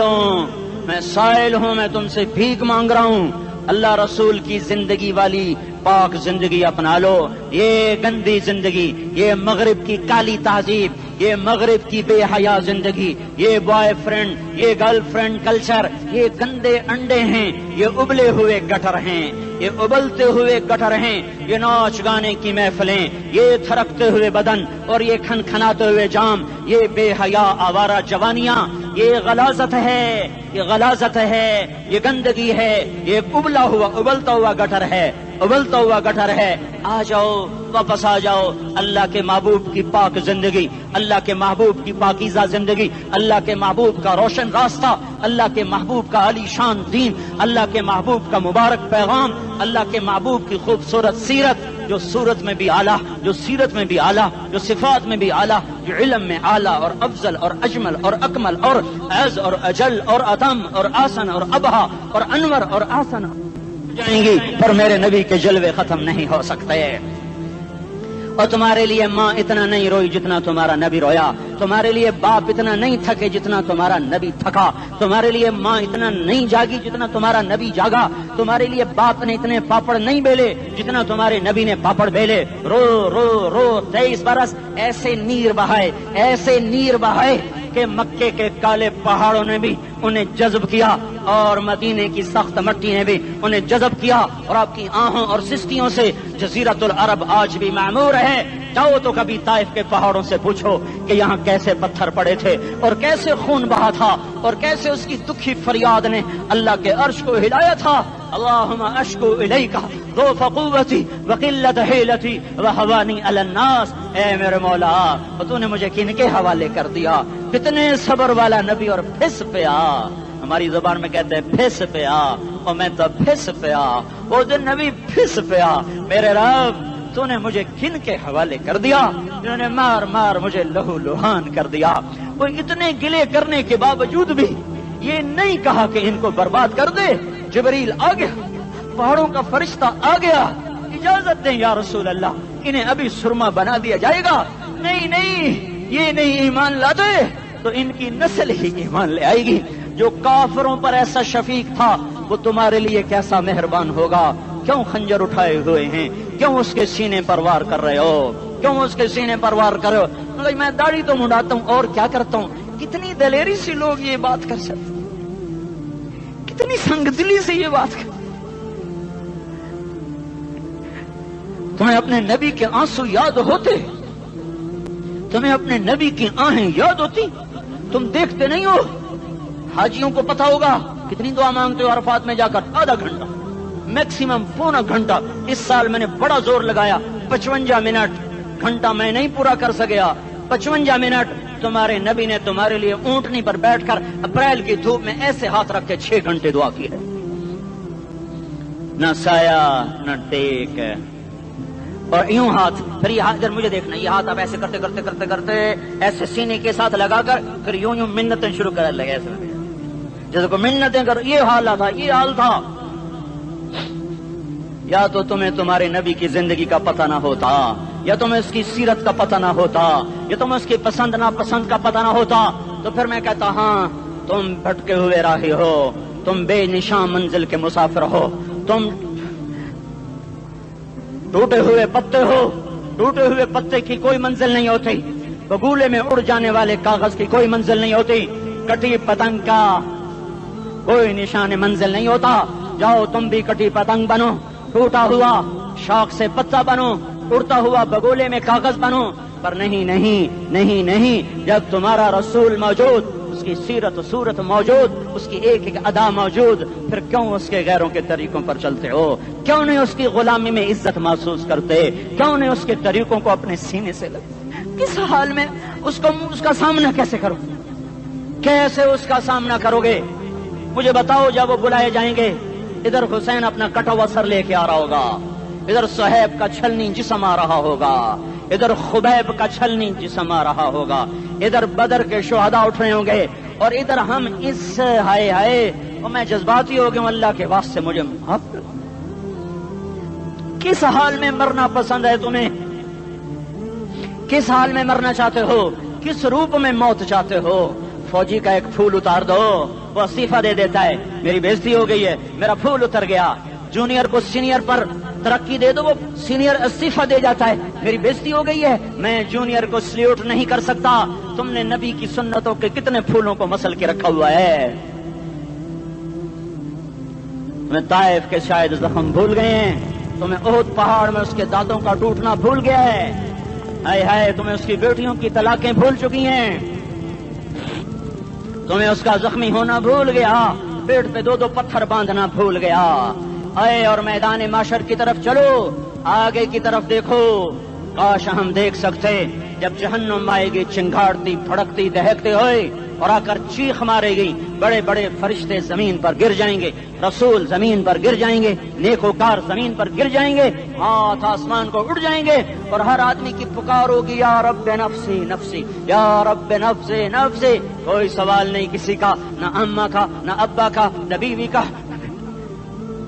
ہوں، میں تم سے بھیک مانگ رہا ہوں۔ اللہ رسول کی زندگی والی پاک زندگی اپنا لو۔ یہ گندی زندگی، یہ مغرب کی کالی تہذیب، یہ مغرب کی بے حیا زندگی، یہ بوائے فرینڈ، یہ گرل فرینڈ کلچر، یہ گندے انڈے ہیں، یہ ابلے ہوئے گٹر ہیں، یہ ابلتے ہوئے گٹر ہیں، یہ ناچ گانے کی محفلیں، یہ تھرکتے ہوئے بدن اور یہ کھنکھناتے ہوئے جام، یہ بے حیا آوارہ جوانیاں، یہ غلاظت ہے، یہ غلاظت ہے، یہ گندگی ہے، یہ ابلتا ہوا گٹر ہے، ابلتا ہوا گٹر ہے۔ آ جاؤ، واپس آ جاؤ اللہ کے محبوب کی پاک زندگی، اللہ کے محبوب کی پاکیزہ زندگی، اللہ کے محبوب کا روشن راستہ، اللہ کے محبوب کا علی شان دین، اللہ کے محبوب کا مبارک پیغام، اللہ کے محبوب کی خوبصورت سیرت، جو صورت میں بھی اعلیٰ، جو سیرت میں بھی اعلیٰ، جو صفات میں بھی اعلیٰ، جو علم میں اعلیٰ اور افضل اور اجمل اور اکمل اور اعز اور اجل اور اتم اور آسن اور ابہا اور انور اور آسن جائیں گی، پر میرے نبی کے جلوے ختم نہیں ہو سکتے۔ اور تمہارے لیے ماں اتنا نہیں روئی جتنا تمہارا نبی رویا، تمہارے لیے باپ اتنا نہیں تھکے جتنا تمہارا نبی تھکا، تمہارے لیے ماں اتنا نہیں جاگی جتنا تمہارا نبی جاگا، تمہارے لیے باپ نے اتنے پاپڑ نہیں بیلے جتنا تمہارے نبی نے پاپڑ بیلے۔ رو رو رو 23 برس ایسے نیر بہائے کہ مکے کے کالے پہاڑوں نے بھی انہیں جذب کیا اور مدینے کی سخت مٹی نے بھی انہیں جذب کیا، اور آپ کی آہوں اور سستیوں سے جزیرت العرب آج بھی معمور ہے۔ جاؤ تو کبھی طائف کے پہاڑوں سے پوچھو کہ یہاں کیسے پتھر پڑے تھے اور کیسے خون بہا تھا اور کیسے اس کی دکھی فریاد نے اللہ کے عرش کو ہلایا تھا۔ اللہم اشکو الیکا ضعف قوتی وقلت حیلتی وہوانی علی الناس، اے میرے مولا تو نے مجھے کن کے حوالے کر دیا، کتنے صبر والا نبی اور پھس پیا، ہماری زبان میں کہتے ہیں پھس پیا، اور میں تو پھس پیا، وہ دن نبی پھس پیا، میرے رب تو نے مجھے کن کے حوالے کر دیا، انہوں نے مار مار مجھے لہو لہان کر دیا۔ وہ اتنے گلے کرنے کے باوجود بھی یہ نہیں کہا کہ ان کو برباد کر دے، جبریل آ گیا، پہاڑوں کا فرشتہ آ گیا، اجازت دیں یا رسول اللہ، انہیں ابھی سرما بنا دیا جائے گا، نہیں نہیں یہ نہیں ایمان لاتے تو ان کی نسل ہی ایمان لے آئے گی۔ جو کافروں پر ایسا شفیق تھا وہ تمہارے لیے کیسا مہربان ہوگا، کیوں خنجر اٹھائے ہوئے ہیں، کیوں اس کے سینے پر وار کر رہے ہو، کیوں اس کے سینے پر وار کر رہے ہو؟ میں داڑھی تو منڈاتا ہوں اور کیا کرتا ہوں۔ کتنی دلیری سے لوگ یہ بات کر سکتے، کتنی سنگ دلی سے یہ بات کر۔ تمہیں اپنے نبی کے آنسو یاد ہوتے، تمہیں اپنے نبی کی آہیں یاد ہوتی، تم دیکھتے نہیں ہو؟ حاجیوں کو پتا ہوگا کتنی دعا مانگتے ہو عرفات میں جا کر، آدھا گھنٹہ میکسیمم پونا گھنٹا۔ اس سال میں نے بڑا زور لگایا، 55 منٹ، گھنٹہ میں نہیں پورا کر سکیا، 55 منٹ تمہارے نبی نے تمہارے لیے اونٹنی پر بیٹھ کر اپریل کی دھوپ میں ایسے ہاتھ رکھ کے 6 گھنٹے دعا کی ہے، نہ سایہ نہ ٹیک، اور یوں ہاتھ، پھر یہ ہاتھ ادھر مجھے دیکھنا، یہ ہاتھ آپ ایسے کرتے کرتے کرتے کرتے ایسے سینے کے ساتھ لگا کر پھر یوں یوں منتیں شروع کر لگے، ایسے جیسے کو منتیں کر، یہ حال تھا، یہ حال تھا۔ یا تو تمہیں تمہارے نبی کی زندگی کا پتہ نہ ہوتا، یا تمہیں اس کی سیرت کا پتہ نہ ہوتا، یا تمہیں اس کی پسند ناپسند کا پتہ نہ ہوتا، تو پھر میں کہتا ہاں تم بھٹکے ہوئے راہی ہو، تم بے نشان منزل کے مسافر ہو، تم ٹوٹے ہوئے پتے ہو، ٹوٹے ہوئے پتے کی کوئی منزل نہیں ہوتی، بگولے میں اڑ جانے والے کاغذ کی کوئی منزل نہیں ہوتی، کٹی پتنگ کا کوئی نشان منزل نہیں ہوتا۔ جاؤ تم بھی کٹی پتنگ بنو، ٹوٹا ہوا شاخ سے پتا بنو، اڑتا ہوا بگولے میں کاغذ بنو، پر نہیں نہیں نہیں نہیں، جب تمہارا رسول موجود، اس کی سیرت و صورت موجود، اس کی ایک ایک ادا موجود، پھر کیوں اس کے غیروں کے طریقوں پر چلتے ہو؟ کیوں نہیں اس کی غلامی میں عزت محسوس کرتے؟ کیوں نہیں اس کے طریقوں کو اپنے سینے سے لگتے؟ کس حال میں اس کا سامنا کیسے کرو، کیسے اس کا سامنا کرو گے؟ مجھے بتاؤ، جب وہ بلائے جائیں گے، ادھر حسین اپنا کٹا ہوا سر لے کے آ رہا ہوگا، ادھر صہیب کا چھلنی جسم آ رہا ہوگا، ادھر خبیب کا چھلنی جسم آ رہا ہوگا، ادھر بدر کے شہداء اٹھ رہے ہوں گے، اور ادھر ہم اس ہائے ہائے، اور میں جذباتی ہو گیا ہوں، اللہ کے واسطے مجھے معاف کر۔ کس حال میں مرنا پسند ہے تمہیں؟ کس حال میں مرنا چاہتے ہو؟ کس روپ میں موت چاہتے ہو؟ فوجی کا ایک پھول اتار دو، وہ استعفیٰ دے دیتا ہے، میری بےزتی ہو گئی ہے، میرا پھول اتر گیا۔ جونیئر کو سینئر پر ترقی دے دو، وہ سینئر استعفیٰ دے جاتا ہے، میری بےزتی ہو گئی ہے، میں جونیئر کو سلیوٹ نہیں کر سکتا۔ تم نے نبی کی سنتوں کے کتنے پھولوں کو مسل کے رکھا ہوا ہے؟ تمہیں طائف کے شاید زخم بھول گئے ہیں، تمہیں احد پہاڑ میں اس کے دانتوں کا ٹوٹنا بھول گیا ہے، ہائے ہائے تمہیں اس کی بیٹیوں کی طلاقیں بھول چکی ہیں، تمہیں اس کا زخمی ہونا بھول گیا، پیٹ پہ 2 پتھر باندھنا بھول گیا۔ آئے اور میدان معاشر کی طرف چلو، آگے کی طرف دیکھو، کاش ہم دیکھ سکتے جب جہنم آئے گی چنگھاڑتی بھڑکتی دہکتے ہوئے اور آ کر چیخ مارے گی، بڑے بڑے فرشتے زمین پر گر جائیں گے، رسول زمین پر گر جائیں گے، نیکوکار زمین پر گر جائیں گے، ہاتھ آسمان کو اڑ جائیں گے، اور ہر آدمی کی پکار ہوگی، یا رب نفسی نفسی، یا رب نفسی نفسی۔ کوئی سوال نہیں کسی کا، نہ اماں کا، نہ ابا کا، نہ بیوی کا،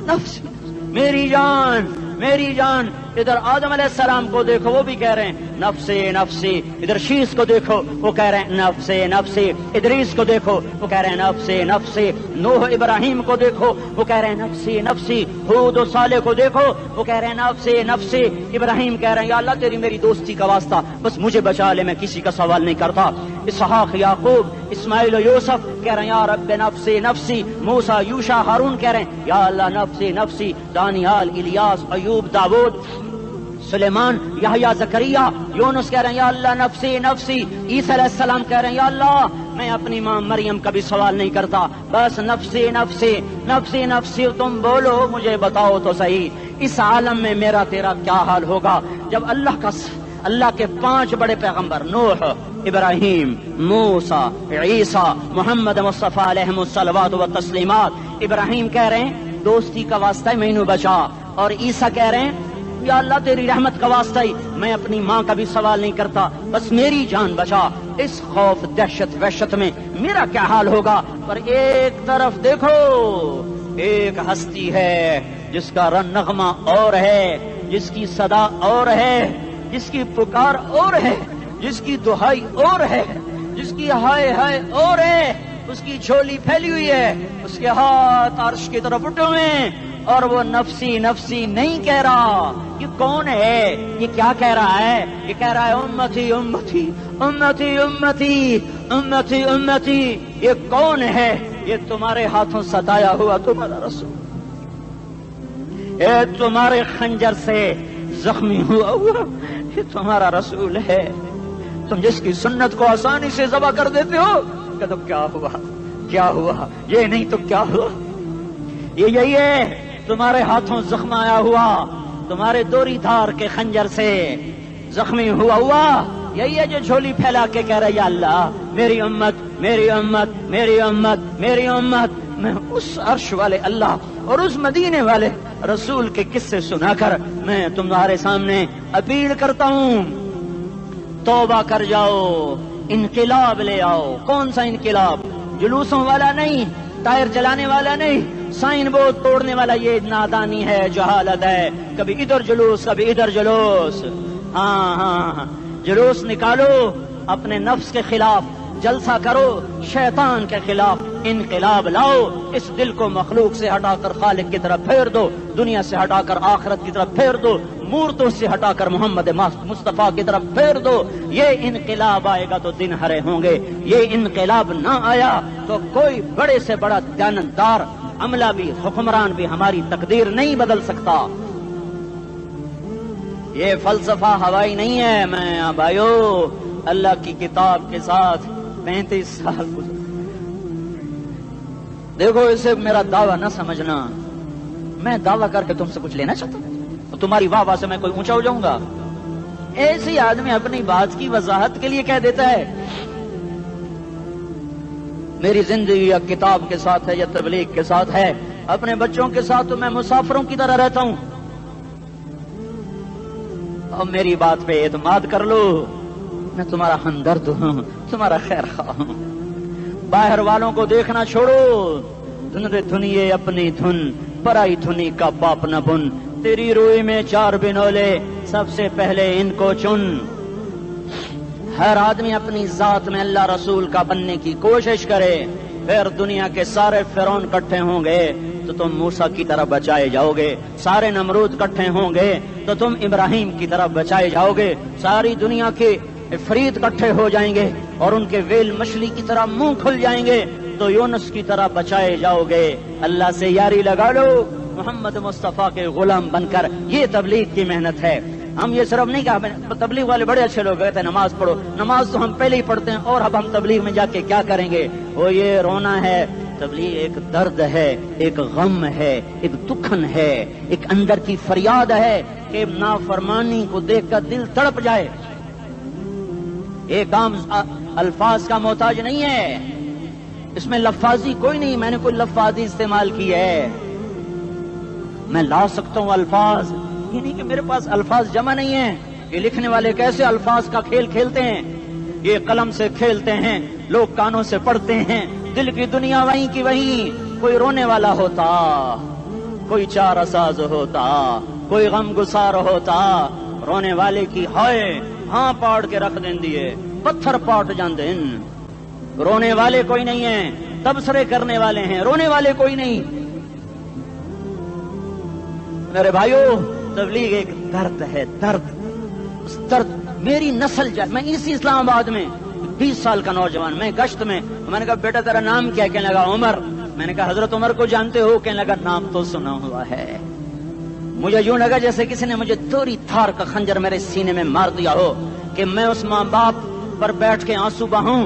نفسی میری جان میری جان۔ ادھر آدم علیہ السلام کو دیکھو، وہ بھی کہہ رہے ہیں نفسی نفسی، ادھر شیس کو دیکھو وہ کہہ رہے ہیں نفسی نفسی، ادریس کو دیکھو وہ کہہ رہے ہیں نفسی نفسی، نوح ابراہیم کو دیکھو وہ کہہ رہے ہیں نفسی نفسی، ہود و صالح کو دیکھو وہ کہہ رہے ہیں نفسی نفسی، ابراہیم کہہ رہے ہیں یا اللہ تیری میری دوستی کا واسطہ بس مجھے بچا لے، میں کسی کا سوال نہیں کرتا۔ اسحاق یعقوب اسماعیل و یوسف کہہ رہے ہیں یا رب نفسی نفسی، موسیٰ یوشع ہارون کہہ رہے ہیں یا اللہ نفسی نفسی، دانیال الیاس ایوب داود سلیمان یحییٰ زکریا یونس کہہ رہے ہیں یا اللہ نفسی نفسی، عیسیٰ علیہ السلام کہہ رہے ہیں یا اللہ میں اپنی ماں مریم کا بھی سوال نہیں کرتا، بس نفسی نفسی نفسی نفسی تم بولو، مجھے بتاؤ تو صحیح اس عالم میں میرا تیرا کیا حال ہوگا جب اللہ کے 5 بڑے پیغمبر نوح، ابراہیم، موسیٰ، عیسیٰ، محمد مصطفیٰ علیہ الصلوات و تسلیمات، ابراہیم کہہ رہے ہیں دوستی کا واسطہ ہے مینوں بچا، اور عیسیٰ کہہ رہے ہیں یا اللہ تیری رحمت کا واسطہ ہی میں اپنی ماں کا بھی سوال نہیں کرتا، بس میری جان بچا۔ اس خوف دہشت وحشت میں میرا کیا حال ہوگا؟ پر ایک طرف دیکھو، ایک ہستی ہے جس کا نغمہ اور ہے، جس کی صدا اور ہے، جس کی پکار اور ہے، جس کی دہائی اور ہے، جس کی ہائے ہائے اور ہے، اس کی جھولی پھیلی ہوئی ہے، اس کے ہاتھ عرش کی طرف اٹھے ہوئے ہیں، اور وہ نفسی نفسی نہیں کہہ رہا۔ یہ کون ہے؟ یہ کیا کہہ رہا ہے؟ یہ کہہ رہا ہے امتی امتی امتی امتی امتی امتی۔ یہ کون ہے؟ یہ تمہارے ہاتھوں ستایا ہوا تمہارا رسول، یہ تمہارے خنجر سے زخمی ہوا یہ تمہارا رسول ہے۔ تم جس کی سنت کو آسانی سے ذبح کر دیتے ہو، کہ تو کیا ہوا کیا ہوا، یہ نہیں تو کیا ہوا، یہ یہی ہے تمہارے ہاتھوں زخم آیا ہوا، تمہارے دوری دھار کے خنجر سے زخمی ہوا یہی ہے جو جھولی پھیلا کے کہہ رہا ہے یا اللہ میری امت میری امت میری امت میری امت۔ میں اس عرش والے اللہ اور اس مدینے والے رسول کے قصے سنا کر میں تمہارے سامنے اپیل کرتا ہوں، توبہ کر جاؤ، انقلاب لے آؤ۔ کون سا انقلاب؟ جلوسوں والا نہیں، ٹائر چلانے والا نہیں، سائن بورڈ توڑنے والا، یہ نادانی ہے، جہالت ہے، کبھی ادھر جلوس کبھی ادھر جلوس۔ ہاں جلوس نکالو، اپنے نفس کے خلاف جلسہ کرو، شیطان کے خلاف انقلاب لاؤ، اس دل کو مخلوق سے ہٹا کر خالق کی طرف پھیر دو، دنیا سے ہٹا کر آخرت کی طرف پھیر دو، مورتوں سے ہٹا کر محمد مصطفیٰ کی طرف پھیر دو۔ یہ انقلاب آئے گا تو دن ہرے ہوں گے، یہ انقلاب نہ آیا تو کوئی بڑے سے بڑا دیانتدار عملہ بھی، حکمران بھی ہماری تقدیر نہیں بدل سکتا۔ یہ فلسفہ ہوائی نہیں ہے۔ میں بھائیو اللہ کی کتاب کے ساتھ 35 سال گزرے، دیکھو اسے میرا دعویٰ نہ سمجھنا، میں دعویٰ کر کے تم سے کچھ لینا چاہتا ہوں تو تمہاری واہ سے میں کوئی اونچا ہو جاؤں گا؟ ایسے آدمی اپنی بات کی وضاحت کے لیے کہہ دیتا ہے میری زندگی یا کتاب کے ساتھ ہے یا تبلیغ کے ساتھ ہے، اپنے بچوں کے ساتھ تو میں مسافروں کی طرح رہتا ہوں، اور میری بات پہ اعتماد کر لو، میں تمہارا ہمدرد ہوں، تمہارا خیر خواہ ہوں۔ باہر والوں کو دیکھنا چھوڑو، دھنیے اپنی دھن، پرائی دھنی کا باپ نہ بن، تیری روئی میں 4 بنولے، سب سے پہلے ان کو چن۔ ہر آدمی اپنی ذات میں اللہ رسول کا بننے کی کوشش کرے، پھر دنیا کے سارے فرعون اکٹھے ہوں گے تو تم موسیٰ کی طرف بچائے جاؤ گے، سارے نمرود اکٹھے ہوں گے تو تم ابراہیم کی طرف بچائے جاؤ گے، ساری دنیا کے افریت اکٹھے ہو جائیں گے اور ان کے ویل مچھلی کی طرح منہ کھل جائیں گے تو یونس کی طرح بچائے جاؤ گے۔ اللہ سے یاری لگا لو، محمد مصطفیٰ کے غلام بن کر۔ یہ تبلیغ کی محنت ہے۔ ہم یہ صرف نہیں کہا، تبلیغ والے بڑے اچھے لوگ کہتے ہیں نماز پڑھو، نماز تو ہم پہلے ہی پڑھتے ہیں، اور اب ہم تبلیغ میں جا کے کیا کریں گے؟ وہ یہ رونا ہے، تبلیغ ایک درد ہے، ایک غم ہے، ایک دکھن ہے، ایک اندر کی فریاد ہے کہ نافرمانی کو دیکھ کر دل تڑپ جائے۔ ایک عام الفاظ کا محتاج نہیں ہے، اس میں لفاظی کوئی نہیں، میں نے کوئی لفاظی استعمال کی ہے، میں لا سکتا ہوں الفاظ، یہ نہیں کہ میرے پاس الفاظ جمع نہیں ہیں۔ یہ لکھنے والے کیسے الفاظ کا کھیل کھیلتے ہیں، یہ قلم سے کھیلتے ہیں، لوگ کانوں سے پڑھتے ہیں، دل کی دنیا وہیں کی وہیں۔ کوئی رونے والا ہوتا، کوئی چارہ ساز ہوتا، کوئی غم گسار ہوتا، رونے والے کی ہائے ہاں پاڑ کے رکھ دیں دیے، پتھر پاٹ جان دیں۔ رونے والے کوئی نہیں ہیں، تبصرے کرنے والے ہیں، رونے والے کوئی نہیں۔ میرے بھائیو تبلیغ ایک درد ہے، درد، اس درد میری نسل میں اسی اسلام آباد میں 20 سال کا نوجوان، میں گشت میں نے کہا بیٹا تیرا نام کیا؟ کہنے لگا عمر۔ میں نے کہا حضرت عمر کو جانتے ہو؟ کہنے لگا نام تو سنا ہوا ہے۔ مجھے یوں لگا جیسے کسی نے مجھے توری تھار کا خنجر میرے سینے میں مار دیا ہو کہ میں اس ماں باپ پر بیٹھ کے آنسو بہاؤں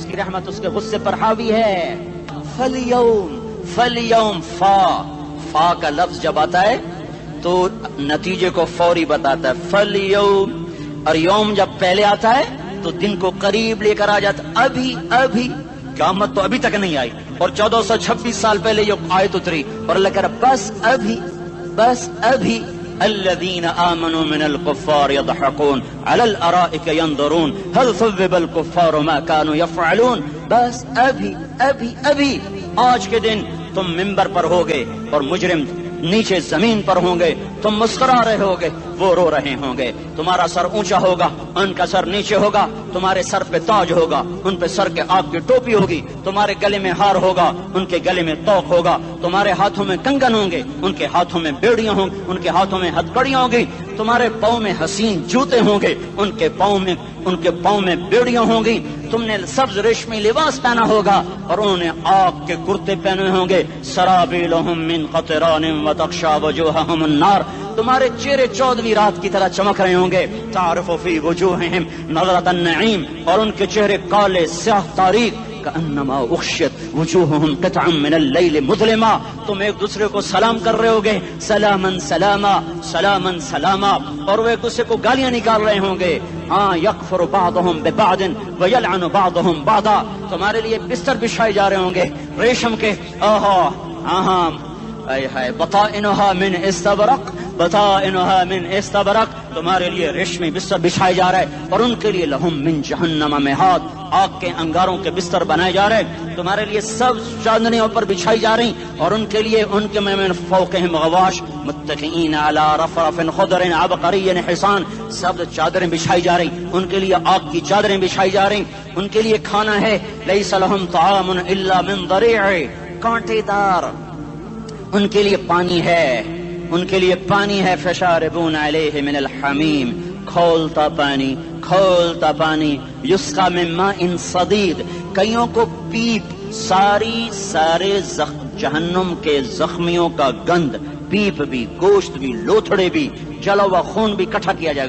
اس کی رحمت اس کے غصے پر حاوی ہے. فَالْيَوْمِ فَالْيَوْمِ فا کا لفظ جب آتا ہے تو نتیجے کو فوری بتاتا ہے. فَالْيَوْمِ اور یوم جب پہلے آتا ہے تو دن کو قریب لے کر آ جاتا. ابھی قیامت تو ابھی تک نہیں آئی اور 1426 سال پہلے یہ آیت اتری اور اللہ کہہ رہا بس ابھی الذين آمنوا من الكفار يضحكون على الارائك ينظرون هل ثوب الكفار ما كانوا يفعلون. بس ابھی آج کے دن تم منبر پر ہوگے اور مجرم نیچے زمین پر ہوں گے. تم مسکرا رہے ہوگے وہ رو رہے ہوں گے. تمہارا سر اونچا ہوگا ان کا سر نیچے ہوگا. تمہارے سر پہ تاج ہوگا ان پہ سر کے آگ کی ٹوپی ہوگی. تمہارے گلے میں ہار ہوگا ان کے گلے میں توق ہوگا. تمہارے ہاتھوں میں کنگن ہوں گے ان کے ہاتھوں میں بیڑیاں ہوں گی. ان کے ہاتھوں میں ہتھکڑیاں ہوں گی. تمہارے پاؤں میں حسین جوتے ہوں گے ان کے پاؤں میں بیڑیاں ہوں گی. تم نے سبز ریشمی لباس پہنا ہوگا اور انہوں نے آگ کے کرتے پہنے ہوں گے. سرابیلہم من قطران وتغشا وجوہہم النار. تمہارے چہرے 14ویں رات کی طرح چمک رہے ہوں گے. تعرف فی وجوہہم نظرۃ النعیم اور ان کے چہرے کالے سیاہ تاریک. کأنما اغشیت وجوہہم قطعا من اللیل مظلما. تم ایک دوسرے کو سلام کر رہے ہوگے سلامن سلاما سلامن سلاما اور وہ ایک دوسرے کو گالیاں نکال رہے ہوں گے. ہاں یکفر بعضہم ببعض ویلعن بعضہم بعضا. تمہارے لیے بستر بچھائے جا رہے ہوں گے ریشم کے. بطائنها من استبرق تمہارے لیے ریشمی بستر بچھائے جا رہے اور ان کے لیے لہم من جہنم مہاد آگ کے انگاروں کے بستر بنائے جا رہے. تمہارے لیے سب چاندنیوں پر بچھائی جا رہی اور ان کے لیے ان کے من فوقہم غواش متکئین علی رفرف خضر عبقری حسان. سب چادریں بچھائی جا رہی ان کے لیے آگ کی چادریں بچھائی جا رہی. ان کے لیے کھانا ہے لیس لہم طعام الا من ضریع کانٹے دار. ان کے لیے پانی ہے فشاربون علیہ من الحمیم کھولتا پانی یسقا من ماء صدید. کئیوں کو پیپ سارے جہنم کے زخمیوں کا گند پیپ بھی گوشت بھی لوتھڑے بھی جلا ہوا خون بھی کٹھا کیا جائے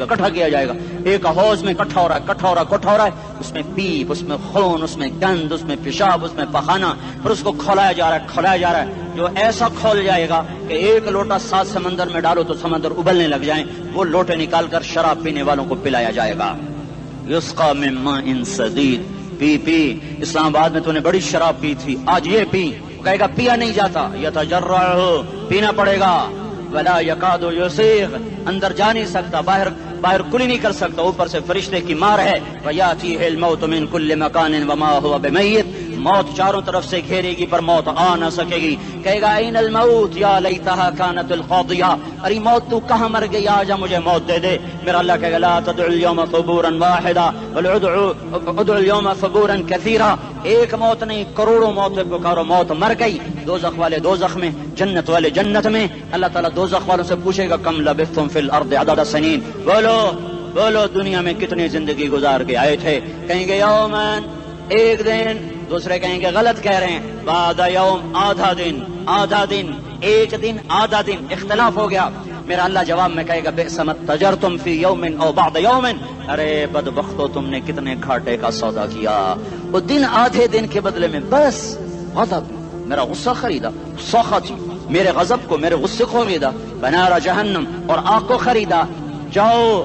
گا. ایک حوض میں کٹھا ہو رہا ہے اس میں پیپ اس میں خون اس میں گند اس میں پیشاب اس میں پخانا اور اس کو کھولایا جا رہا ہے جو ایسا کھول جائے گا کہ ایک لوٹا 7 سمندر میں ڈالو تو سمندر ابلنے لگ جائیں. وہ لوٹے نکال کر شراب پینے والوں کو پلایا جائے گا. یسقا من ماء صدید. پی اسلام آباد میں تو نے بڑی شراب پی تھی آج یہ پی. کہے گا پیا نہیں جاتا یتجرعہ پینا پڑے گا. ولا یکاد یسیغ اندر جا نہیں سکتا باہر کلی نہیں کر سکتا. اوپر سے فرشتے کی مار ہے. ویاتیہ الموت من کل مکان وما هو بمیت. موت چاروں طرف سے گھیرے گی پر موت آ نہ سکے گی. کہے گا این الموت یا لیتہا کانت القاضیہ. ارے موت تو کہاں مر گئی آجا مجھے موت دے دے. میرا اللہ کہے گا لا تدعو اليوم ثبورا واحدا بل ادعو اليوم ثبورا کثیرا. ایک موت نہیں کروڑوں موت پکارو. موت مر گئی. دوزخ والے دوزخ میں جنت والے جنت میں. اللہ تعالیٰ دوزخ والوں سے پوچھے گا کم لبثتم فی الارض عدد سنین. بولو دنیا میں کتنی زندگی گزار کے آئے تھے. کہیں گے یومن ایک دن. دوسرے کہیں گے غلط کہہ رہے ہیں بعد یوم آدھا دن ایک دن آدھا دن اختلاف ہو گیا. میرا اللہ جواب میں کہے گا بئس ما تجرتم فی یوم او بعد یوم. ارے بدبختو تم نے کتنے گھاٹے کا سودا کیا. وہ دن آدھے دن کے بدلے میں بس غضب میرا غصہ خریدا. سخط میرے غضب کو میرے غصے کو خریدا. بنار جہنم اور آگ کو خریدا. جاؤ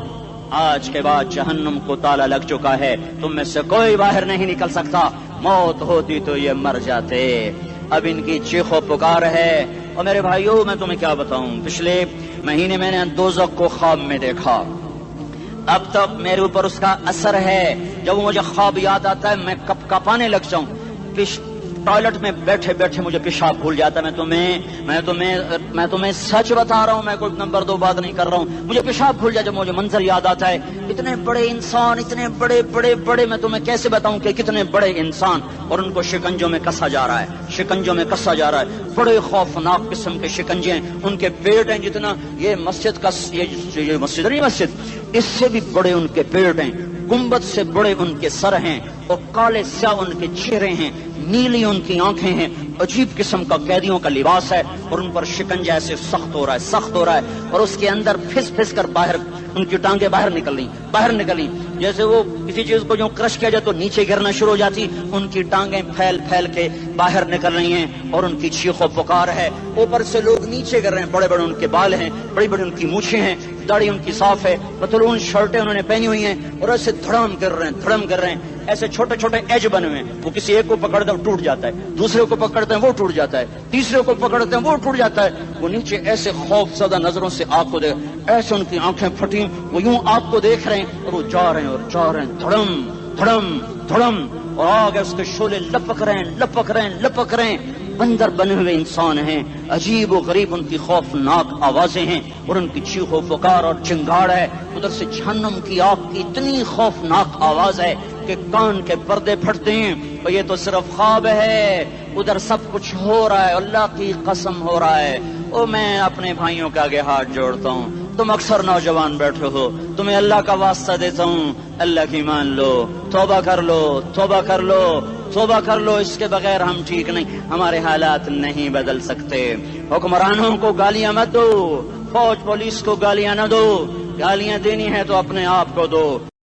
آج کے بعد جہنم کو تالا لگ چکا ہے. تم میں سے کوئی باہر نہیں نکل سکتا. موت ہوتی تو یہ مر جاتے. اب ان کی چیخ و پکار ہے. اور میرے بھائیوں میں تمہیں کیا بتاؤں پچھلے مہینے میں نے دوزخ کو خواب میں دیکھا. اب تک میرے اوپر اس کا اثر ہے. جب مجھے خواب یاد آتا ہے میں کپ کپانے لگ جاؤں. ٹوائلٹ میں بیٹھے بیٹھے مجھے پیشاب بھول جاتا ہے. میں تمہیں سچ بتا رہا ہوں. میں کوئی نمبر 2 بات نہیں کر رہا ہوں. مجھے پیشاب بھول جاتا جب مجھے منظر یاد آتا ہے. اتنے بڑے انسان اتنے بڑے میں تمہیں کیسے بتاؤں کہ کتنے بڑے انسان اور ان کو شکنجوں میں کسا جا رہا ہے. بڑے خوفناک قسم کے شکنجے ہیں. ان کے پیٹ ہیں جتنا یہ مسجد کا یہ مسجد نہیں مسجد اس سے بھی بڑے ان کے پیٹ ہیں. گنبد سے بڑے ان کے سر ہیں اور کالے سیاہ ان کے چہرے ہیں. نیلی ان کی آنکھیں ہیں، عجیب قسم کا قیدیوں کا لباس ہے، اور ان پر شکنجہ ایسے سخت ہو رہا ہے، اور اس کے اندر پھس پھس کر باہر ان کی ٹانگیں باہر نکلی، جیسے وہ کسی چیز کو جو کرش کیا جائے تو نیچے گرنا شروع ہو جاتی، ان کی ٹانگیں پھیل پھیل کے باہر نکل رہی ہیں، اور ان کی چیخ و پکار ہے، اوپر سے لوگ نیچے گر رہے ہیں، بڑے بڑے ان کے بال ہیں، بڑی بڑی ان کی مونچھیں ہیں، داڑھی ان کی صاف ہے، پتلون شرٹیں انہوں نے پہنی ہوئی ہیں، اور ایسے دھڑم کر رہے ہیں، ایسے چھوٹے چھوٹے ایج بنے ہوئے ہیں، وہ کسی ایک کو پکڑتے ہیں وہ ٹوٹ جاتا ہے، دوسرے کو پکڑتے ہیں وہ ٹوٹ جاتا ہے، تیسرے کو پکڑتے ہیں وہ ٹوٹ جاتا ہے، وہ نیچے ایسے خوف زدہ نظروں سے آپ کو دیکھ، ایسے ان کی آنکھیں پھٹی، وہ یوں آپ کو دیکھ رہے ہیں، اور وہ جا رہے ہیں دھڑم دھڑم دھڑم، اور آگے اس کے شعلے لپک رہے ہیں، بندر بنے ہوئے انسان ہیں، عجیب و غریب ان کی خوفناک آوازیں ہیں، اور ان کی چیخ و پکار اور چنگاڑ ہے، ادھر سے جہنم کی آگ کی اتنی خوفناک آواز ہے کہ کان کے پردے پھٹتے ہیں، اور یہ تو صرف خواب ہے، ادھر سب کچھ ہو رہا ہے، اللہ کی قسم ہو رہا ہے۔ او میں اپنے بھائیوں کے آگے ہاتھ جوڑتا ہوں، تم اکثر نوجوان بیٹھے ہو، تمہیں اللہ کا واسطہ دیتا ہوں، اللہ کی مان لو، توبہ کر لو، اس کے بغیر ہم ٹھیک نہیں، ہمارے حالات نہیں بدل سکتے۔ حکمرانوں کو گالیاں مت دو، فوج پولیس کو گالیاں نہ دو، گالیاں دینی ہے تو اپنے آپ کو دو۔